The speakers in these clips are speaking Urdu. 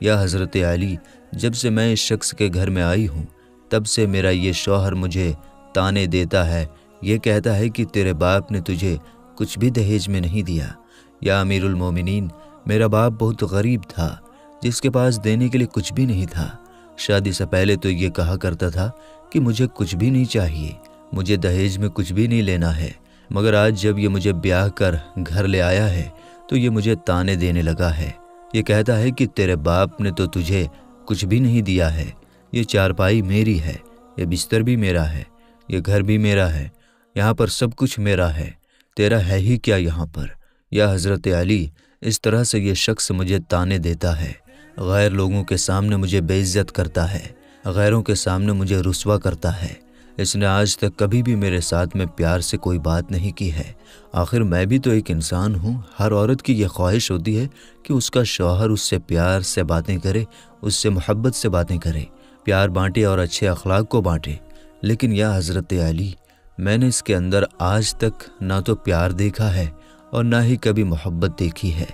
یا حضرت علی، جب سے میں اس شخص کے گھر میں آئی ہوں تب سے میرا یہ شوہر مجھے تانے دیتا ہے، یہ کہتا ہے کہ تیرے باپ نے تجھے کچھ بھی دہیج میں نہیں دیا۔ یا امیر المومنین، میرا باپ بہت غریب تھا، جس کے پاس دینے کے لیے کچھ بھی نہیں تھا۔ شادی سے پہلے تو یہ کہا کرتا تھا کہ مجھے کچھ بھی نہیں چاہیے، مجھے دہیج میں کچھ بھی نہیں لینا ہے، مگر آج جب یہ مجھے بیاہ کر گھر لے آیا ہے تو یہ مجھے تانے دینے لگا ہے۔ یہ کہتا ہے کہ تیرے باپ نے تو تجھے کچھ بھی نہیں دیا ہے، یہ چارپائی میری ہے، یہ بستر بھی میرا ہے، یہ گھر بھی میرا ہے، یہاں پر سب کچھ میرا ہے، تیرا ہے ہی کیا یہاں پر؟ یا حضرت علی، اس طرح سے یہ شخص مجھے تانے دیتا ہے، غیر لوگوں کے سامنے مجھے بے عزت کرتا ہے، غیروں کے سامنے مجھے رسوا کرتا ہے۔ اس نے آج تک کبھی بھی میرے ساتھ میں پیار سے کوئی بات نہیں کی ہے۔ آخر میں بھی تو ایک انسان ہوں، ہر عورت کی یہ خواہش ہوتی ہے کہ اس کا شوہر اس سے پیار سے باتیں کرے، اس سے محبت سے باتیں کرے، پیار بانٹے اور اچھے اخلاق کو بانٹے۔ لیکن یا حضرت علی، میں نے اس کے اندر آج تک نہ تو پیار دیکھا ہے اور نہ ہی کبھی محبت دیکھی ہے،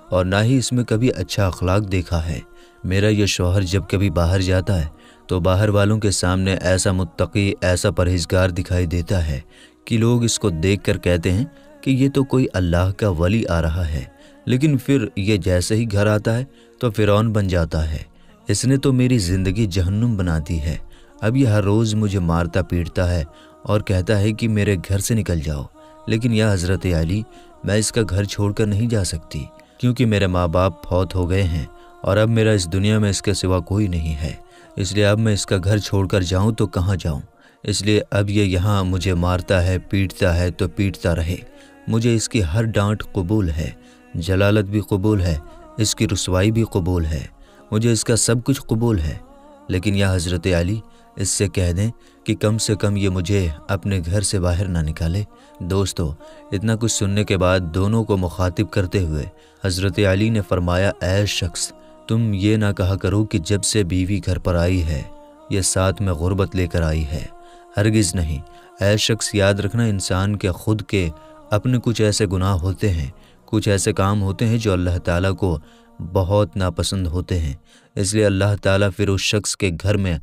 اور نہ ہی اس میں کبھی اچھا اخلاق دیکھا ہے۔ میرا یہ شوہر جب کبھی باہر جاتا ہے تو باہر والوں کے سامنے ایسا متقی، ایسا پرہیزگار دکھائی دیتا ہے کہ لوگ اس کو دیکھ کر کہتے ہیں کہ یہ تو کوئی اللہ کا ولی آ رہا ہے، لیکن پھر یہ جیسے ہی گھر آتا ہے تو فرعون بن جاتا ہے۔ اس نے تو میری زندگی جہنم بنا دی ہے۔ اب یہ ہر روز مجھے مارتا پیٹتا ہے اور کہتا ہے کہ میرے گھر سے نکل جاؤ، لیکن یا حضرت علی، میں اس کا گھر چھوڑ کر نہیں جا سکتی، کیونکہ میرے ماں باپ فوت ہو گئے ہیں اور اب میرا اس دنیا میں اس کے سوا کوئی نہیں ہے۔ اس لیے اب میں اس کا گھر چھوڑ کر جاؤں تو کہاں جاؤں؟ اس لیے اب یہ یہاں مجھے مارتا ہے، پیٹتا ہے تو پیٹتا رہے، مجھے اس کی ہر ڈانٹ قبول ہے، جلالت بھی قبول ہے، اس کی رسوائی بھی قبول ہے، مجھے اس کا سب کچھ قبول ہے۔ لیکن یا حضرت علی، اس سے کہہ دیں کہ کم سے کم یہ مجھے اپنے گھر سے باہر نہ نکالے۔ دوستو، اتنا کچھ سننے کے بعد دونوں کو مخاطب کرتے ہوئے حضرت علی نے فرمایا، اے شخص، تم یہ نہ کہا کرو کہ جب سے بیوی گھر پر آئی ہے یہ ساتھ میں غربت لے کر آئی ہے، ہرگز نہیں۔ اے شخص، یاد رکھنا، انسان کے خود کے اپنے کچھ ایسے گناہ ہوتے ہیں، کچھ ایسے کام ہوتے ہیں جو اللہ تعالیٰ کو بہت ناپسند ہوتے ہیں، اس لیے اللہ تعالیٰ پھر اس شخص کے گھر میں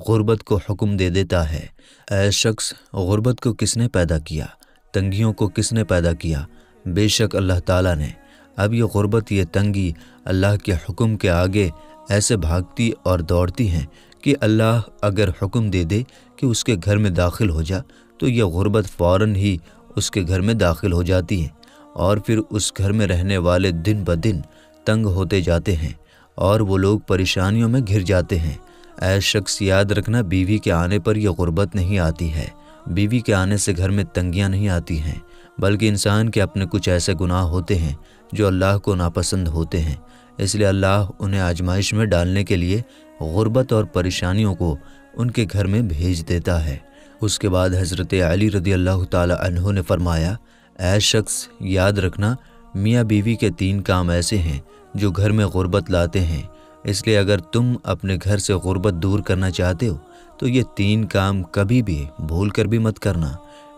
غربت کو حکم دے دیتا ہے۔ اے شخص، غربت کو کس نے پیدا کیا؟ تنگیوں کو کس نے پیدا کیا؟ بے شک اللہ تعالیٰ نے۔ اب یہ غربت، یہ تنگی اللہ کے حکم کے آگے ایسے بھاگتی اور دوڑتی ہیں کہ اللہ اگر حکم دے دے کہ اس کے گھر میں داخل ہو جا تو یہ غربت فوراً ہی اس کے گھر میں داخل ہو جاتی ہے، اور پھر اس گھر میں رہنے والے دن بدن تنگ ہوتے جاتے ہیں اور وہ لوگ پریشانیوں میں گھر جاتے ہیں۔ اے شخص، یاد رکھنا، بیوی کے آنے پر یہ غربت نہیں آتی ہے، بیوی کے آنے سے گھر میں تنگیاں نہیں آتی ہیں، بلکہ انسان کے اپنے کچھ ایسے گناہ ہوتے ہیں جو اللہ کو ناپسند ہوتے ہیں، اس لیے اللہ انہیں آزمائش میں ڈالنے کے لیے غربت اور پریشانیوں کو ان کے گھر میں بھیج دیتا ہے۔ اس کے بعد حضرت علی رضی اللہ تعالی عنہ نے فرمایا، اے شخص، یاد رکھنا، میاں بیوی کے 3 کام ایسے ہیں جو گھر میں غربت لاتے ہیں، اس لیے اگر تم اپنے گھر سے غربت دور کرنا چاہتے ہو تو یہ 3 کام کبھی بھی بھول کر بھی مت کرنا۔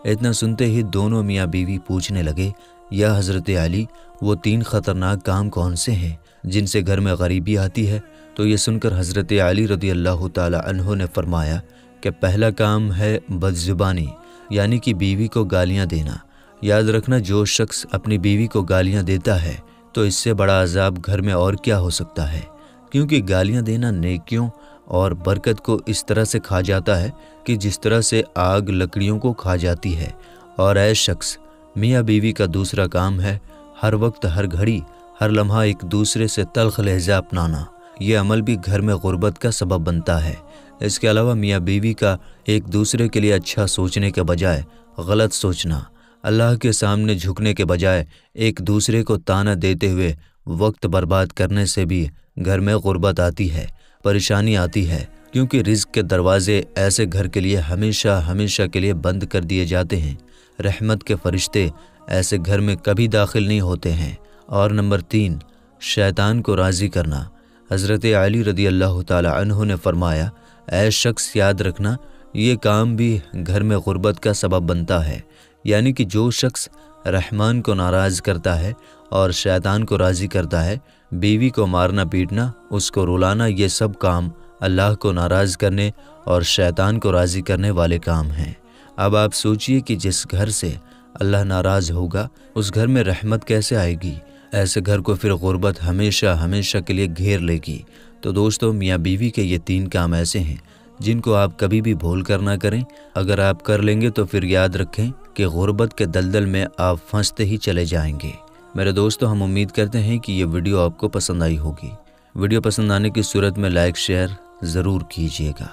اتنا سنتے ہی دونوں میاں بیوی پوچھنے لگے، یا حضرت علی، وہ 3 خطرناک کام کون سے ہیں جن سے گھر میں غریبی آتی ہے؟ تو یہ سن کر حضرت علی رضی اللہ تعالی عنہ نے فرمایا کہ پہلا کام ہے بدزبانی، یعنی کہ بیوی کو گالیاں دینا۔ یاد رکھنا، جو شخص اپنی بیوی کو گالیاں دیتا ہے تو اس سے بڑا عذاب گھر میں اور کیا ہو سکتا ہے، کیونکہ گالیاں دینا نیکیوں اور برکت کو اس طرح سے کھا جاتا ہے کہ جس طرح سے آگ لکڑیوں کو کھا جاتی ہے۔ اور اے شخص، میاں بیوی کا دوسرا کام ہے ہر وقت، ہر گھڑی، ہر لمحہ ایک دوسرے سے تلخ لہجہ اپنانا۔ یہ عمل بھی گھر میں غربت کا سبب بنتا ہے۔ اس کے علاوہ میاں بیوی کا ایک دوسرے کے لیے اچھا سوچنے کے بجائے غلط سوچنا، اللہ کے سامنے جھکنے کے بجائے ایک دوسرے کو طعنہ دیتے ہوئے وقت برباد کرنے سے بھی گھر میں غربت آتی ہے، پریشانی آتی ہے، کیونکہ رزق کے دروازے ایسے گھر کے لیے ہمیشہ ہمیشہ کے لیے بند کر دیے جاتے ہیں، رحمت کے فرشتے ایسے گھر میں کبھی داخل نہیں ہوتے ہیں۔ اور نمبر 3، شیطان کو راضی کرنا۔ حضرت علی رضی اللہ تعالی عنہ نے فرمایا، اے شخص، یاد رکھنا، یہ کام بھی گھر میں غربت کا سبب بنتا ہے، یعنی کہ جو شخص رحمان کو ناراض کرتا ہے اور شیطان کو راضی کرتا ہے بیوی کو مارنا پیٹنا، اس کو رلانا، یہ سب کام اللہ کو ناراض کرنے اور شیطان کو راضی کرنے والے کام ہیں۔ اب آپ سوچئے کہ جس گھر سے اللہ ناراض ہوگا اس گھر میں رحمت کیسے آئے گی؟ ایسے گھر کو پھر غربت ہمیشہ ہمیشہ کے لیے گھیر لے گی۔ تو دوستو، میاں بیوی کے یہ 3 کام ایسے ہیں جن کو آپ کبھی بھی بھول کر نہ کریں۔ اگر آپ کر لیں گے تو پھر یاد رکھیں کہ غربت کے دلدل میں آپ پھنستے ہی چلے جائیں گے۔ میرے دوستو، ہم امید کرتے ہیں کہ یہ ویڈیو آپ کو پسند آئی ہوگی۔ ویڈیو پسند آنے کی صورت میں لائک شیئر ضرور کیجیے گا۔